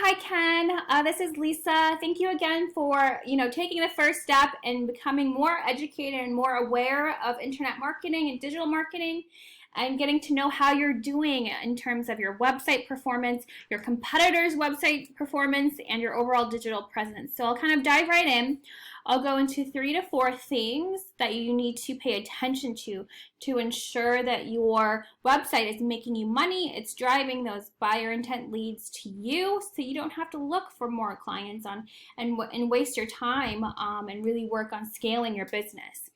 Hi Ken. This is Lisa. Thank you again for taking the first step and becoming more educated and more aware of internet marketing and digital marketing, and getting to know how you're doing in terms of your website performance, your competitors' website performance, and your overall digital presence. So I'll kind of dive right in. I'll go into 3 to 4 things that you need to pay attention to ensure that your website is making you money, it's driving those buyer intent leads to you, so you don't have to look for more clients and waste your time and really work on scaling your business.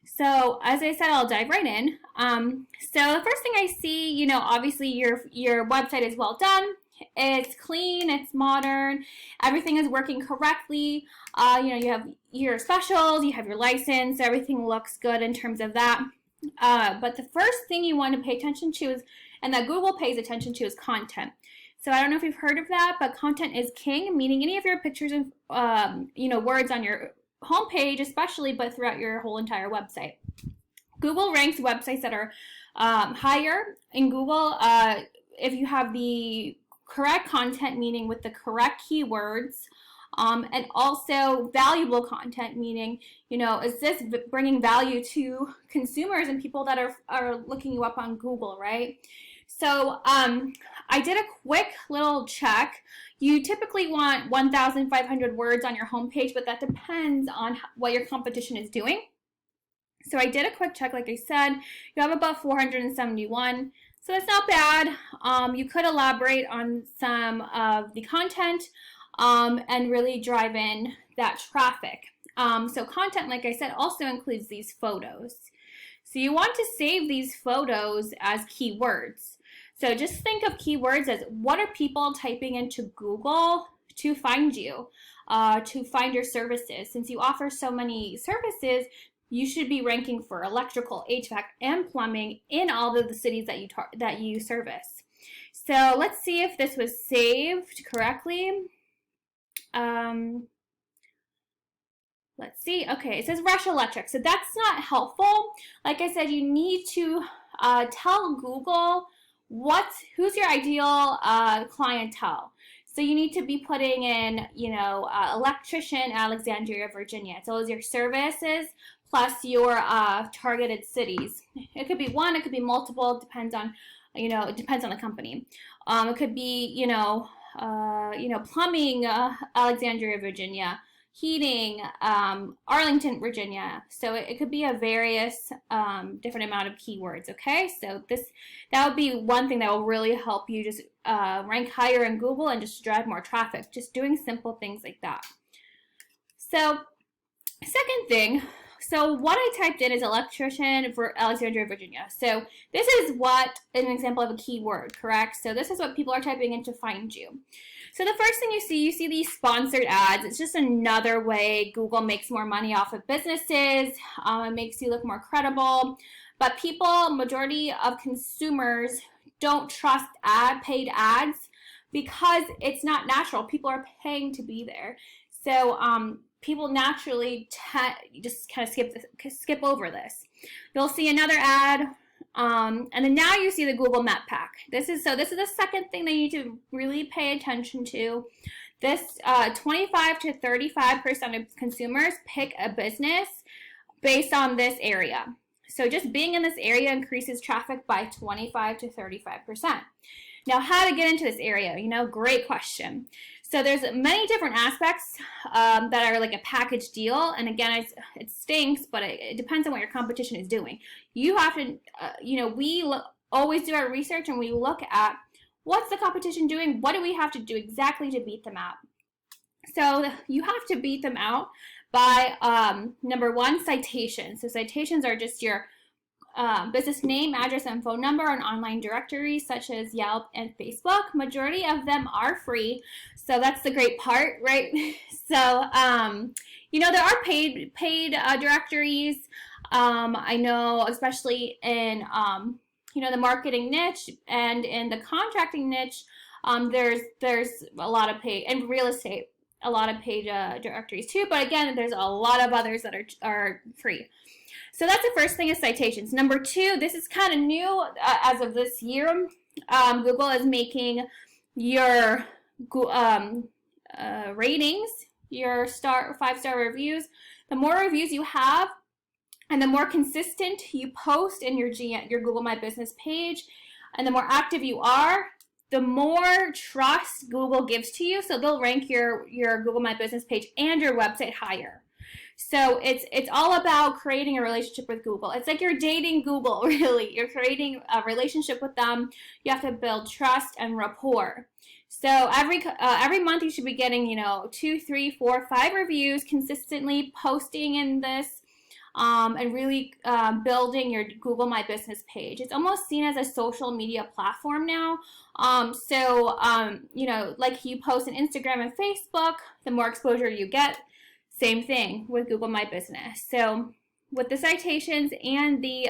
So as I said, I'll dive right in. So the first thing I see, obviously your website is well done. It's clean, it's modern, everything is working correctly. You have your specials, you have your license, everything looks good in terms of that. But the first thing you want to pay attention to is, and that Google pays attention to, is content. So I don't know if you've heard of that, but content is king, meaning any of your pictures and words on your homepage especially, but throughout your whole entire website. Google ranks websites that are higher in Google if you have the correct content, meaning with the correct keywords, and also valuable content, meaning, is this bringing value to consumers and people that are looking you up on Google, right? So I did a quick little check. You typically want 1,500 words on your homepage, but that depends on what your competition is doing. So I did a quick check, like I said. You have about 471. So that's not bad. You could elaborate on some of the content and really drive in that traffic. So content, like I said, also includes these photos. So you want to save these photos as keywords. So just think of keywords as, what are people typing into Google to find you, to find your services. Since you offer so many services, you should be ranking for electrical, HVAC, and plumbing in all of the cities that you service. So let's see if this was saved correctly. Let's see. Okay, it says Rush Electric. So that's not helpful. Like I said, you need to tell Google who's your ideal clientele. So you need to be putting in, electrician, Alexandria, Virginia. So those are your services plus your targeted cities. It could be one, it could be multiple. It depends on the company. It could be, plumbing, Alexandria, Virginia. Heating, Arlington, Virginia. So it could be a various different amount of keywords, okay? So that would be one thing that will really help you just rank higher in Google and just drive more traffic, just doing simple things like that. So second thing, so what I typed in is electrician for Alexandria, Virginia. So this is an example of a keyword, correct? So this is what people are typing in to find you. So the first thing you see these sponsored ads. It's just another way Google makes more money off of businesses. It makes you look more credible. But majority of consumers don't trust paid ads because it's not natural. People are paying to be there. So people naturally just kind of skip over this. You'll see another ad. And then now you see the Google Map Pack. This is the second thing that you need to really pay attention to. This 25 to 35% of consumers pick a business based on this area. So just being in this area increases traffic by 25 to 35%. Now, how to get into this area? Great question. So there's many different aspects that are like a package deal. And again, it stinks, but it depends on what your competition is doing. You have to, we always do our research and we look at what's the competition doing? What do we have to do exactly to beat them out? So you have to beat them out by, number one, citations. So citations are just your business name, address, and phone number on online directories such as Yelp and Facebook. Majority of them are free, so that's the great part, right? So, there are paid directories. I know, especially in the marketing niche and in the contracting niche, there's a lot of paid, and real estate, a lot of paid directories too. But again, there's a lot of others that are free. So that's the first thing, is citations. Number two, this is kind of new as of this year. Google is making your ratings, your 5-star reviews. The more reviews you have, and the more consistent you post in your Google My Business page, and the more active you are, the more trust Google gives to you. So they'll rank your Google My Business page and your website higher. So it's all about creating a relationship with Google. It's like you're dating Google, really. You're creating a relationship with them. You have to build trust and rapport. So every month you should be getting 2, 3, 4, 5 reviews, consistently posting in this. And really building your Google My Business page. It's almost seen as a social media platform now. Like you post on Instagram and Facebook, the more exposure you get. Same thing with Google My Business. So with the citations and the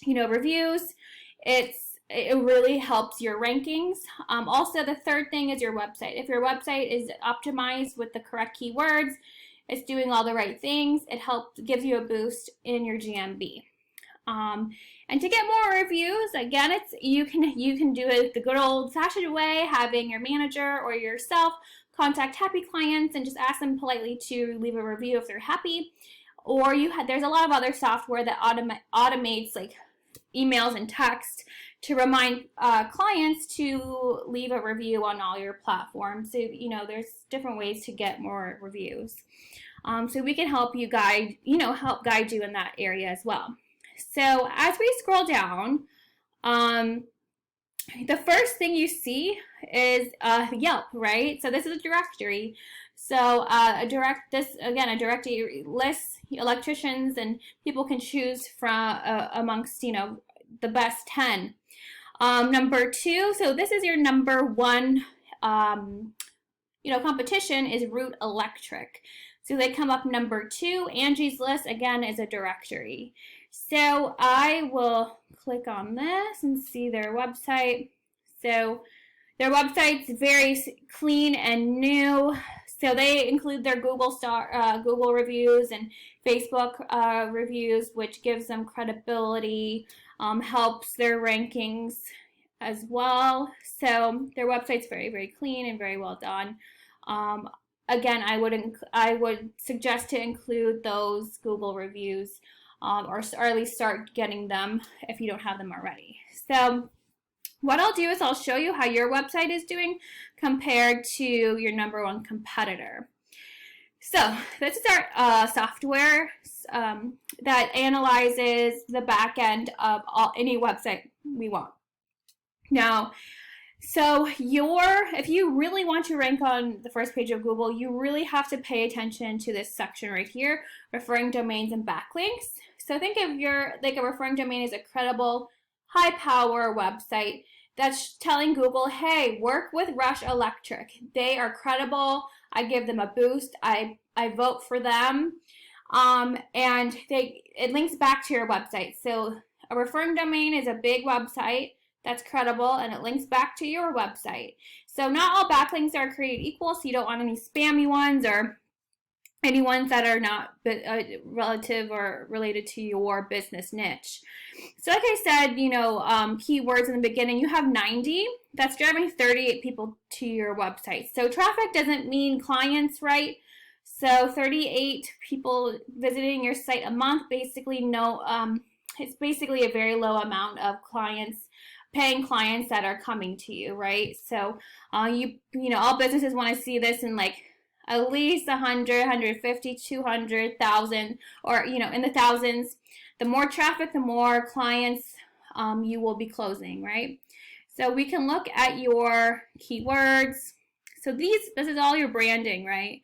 reviews, it really helps your rankings. Also, the third thing is your website. If your website is optimized with the correct keywords, it's doing all the right things, it gives you a boost in your GMB. And to get more reviews, again, you can do it the good old-fashioned way, having your manager or yourself contact happy clients and just ask them politely to leave a review if they're happy. Or there's a lot of other software that automates like emails and text to remind clients to leave a review on all your platforms. So there's different ways to get more reviews. So we can help guide you in that area as well. So as we scroll down, the first thing you see is Yelp, right? So this is a directory. So a directory lists electricians, and people can choose from amongst the best 10. Number 2, so this is your number 1 competition is Root Electric. So they come up number 2. Angie's List, again, is a directory. So I will click on this and see their website. So their website's very clean and new. So they include their Google reviews and Facebook reviews, which gives them credibility, helps their rankings as well. So their website's very, very clean and very well done. Again, I would suggest to include those Google reviews, or at least start getting them if you don't have them already. So what I'll do is I'll show you how your website is doing compared to your number 1 competitor. So this is our software that analyzes the back end of any website we want. Now, so if you really want to rank on the first page of Google, you really have to pay attention to this section right here, referring domains and backlinks. So think of a referring domain as a credible, high-power website that's telling Google, hey, work with Rush Electric. They are credible. I give them a boost. I vote for them. And it links back to your website. So a referring domain is a big website that's credible, and it links back to your website. So not all backlinks are created equal, so you don't want any spammy ones or any ones that are not relative or related to your business niche. So like I said, keywords in the beginning, you have 90. That's driving 38 people to your website. So traffic doesn't mean clients, right? So 38 people visiting your site a month, it's basically a very low amount of paying clients that are coming to you, right? So all businesses want to see this in like at least 100, 150, 200,000, or in the thousands. The more traffic, the more clients you will be closing, right? So we can look at your keywords. So this is all your branding, right?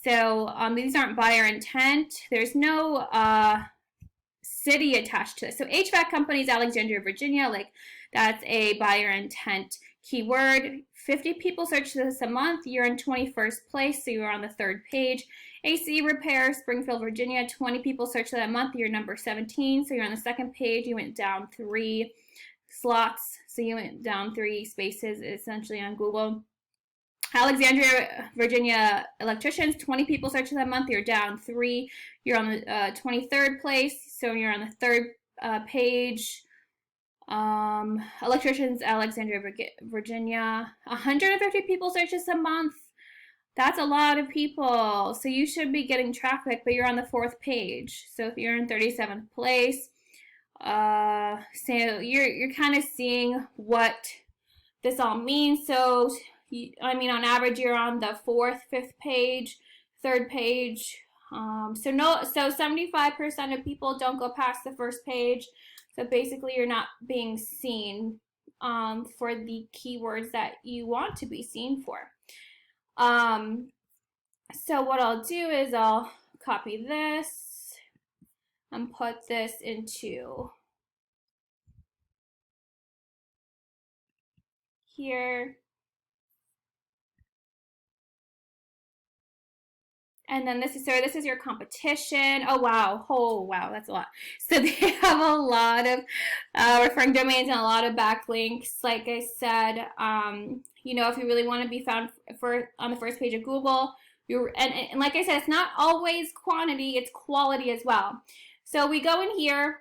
So these aren't buyer intent. There's no city attached to it. So HVAC companies, Alexandria, Virginia, that's a buyer intent keyword. 50 people search this a month. You're in 21st place, so you're on the 3rd page. AC repair, Springfield, Virginia, 20 people searched that a month. You're number 17, so you're on the 2nd page. You went down 3 slots, so you went down 3 spaces essentially on Google. Alexandria, Virginia electricians, 20 people searched that month. You're down 3. You're on the 23rd place, so you're on the 3rd page. Electricians, Alexandria, Virginia. 150 people searches a month. That's a lot of people. So you should be getting traffic, but you're on the 4th page. So if you're in 37th place, so you're kind of seeing what this all means. So I mean, on average, you're on the 4th, 5th page, 3rd page. So 75% of people don't go past the 1st page. So basically, you're not being seen for the keywords that you want to be seen for. So what I'll do is I'll copy this and put this into here. And then this is your competition. Oh wow, that's a lot. So they have a lot of referring domains and a lot of backlinks. Like I said, you know, if you really want to be found for on the 1st page of Google, and like I said, it's not always quantity, it's quality as well. So we go in here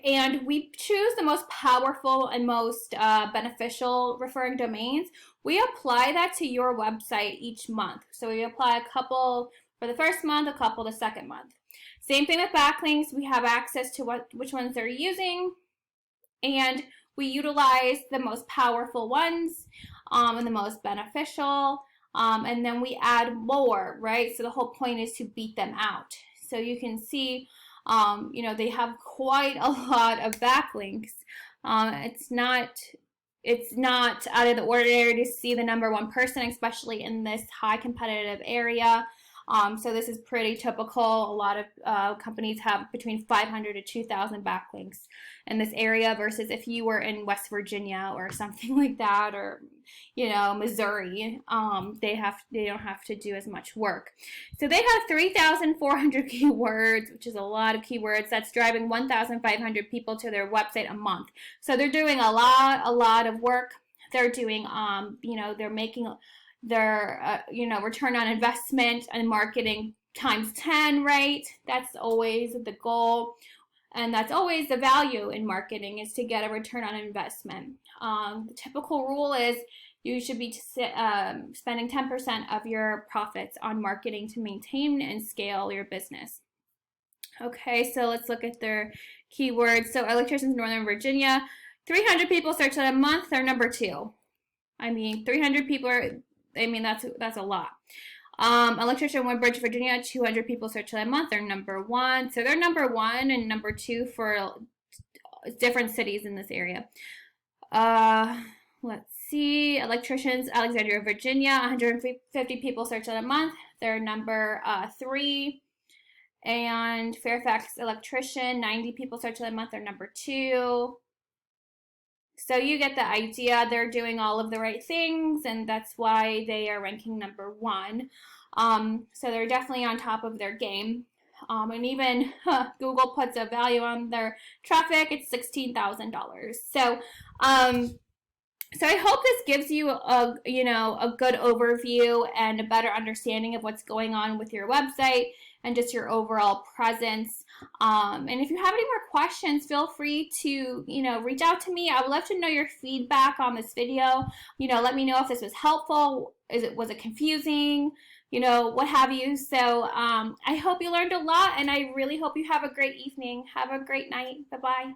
and we choose the most powerful and most beneficial referring domains. We apply that to your website each month. So we apply a couple for the 1st month, a couple the 2nd month. Same thing with backlinks. We have access to which ones they're using, and we utilize the most powerful ones and the most beneficial, and then we add more, right? So the whole point is to beat them out. So you can see you know, they have quite a lot of backlinks. It's not out of the ordinary to see the #1 person, especially in this high competitive area. So this is pretty typical. A lot of companies have between 500 to 2,000 backlinks in this area versus if you were in West Virginia or something like that, or you know, Missouri, they don't have to do as much work. So they have 3,400 keywords, which is a lot of keywords. That's driving 1,500 people to their website a month. So they're doing a lot of work. They're doing, you know, they're making their, you know, return on investment and marketing times 10, right? That's always the goal. And that's always the value in marketing, is to get a return on investment. The typical rule is you should be spending 10% of your profits on marketing to maintain and scale your business. Okay, so let's look at their keywords. So electricians, Northern Virginia, 300 people search that a month. They're #2. I mean, 300 people are, I mean, that's a lot. Electrician, Woodbridge, Virginia, 200 people search that a month. They're #1. So they're #1 and #2 for different cities in this area. Let's see. Electricians, Alexandria, Virginia, 150 people search that a month. They're #3. And Fairfax Electrician, 90 people search that a month. They're #2. So you get the idea. They're doing all of the right things, and that's why they are ranking #1. So they're definitely on top of their game. And even Google puts a value on their traffic. It's $16,000. So, so I hope this gives you a good overview and a better understanding of what's going on with your website and just your overall presence. And if you have any more questions, feel free to, reach out to me. I would love to know your feedback on this video. Let me know if this was helpful. Was it confusing? What have you. So I hope you learned a lot, and I really hope you have a great evening. Have a great night. Bye-bye.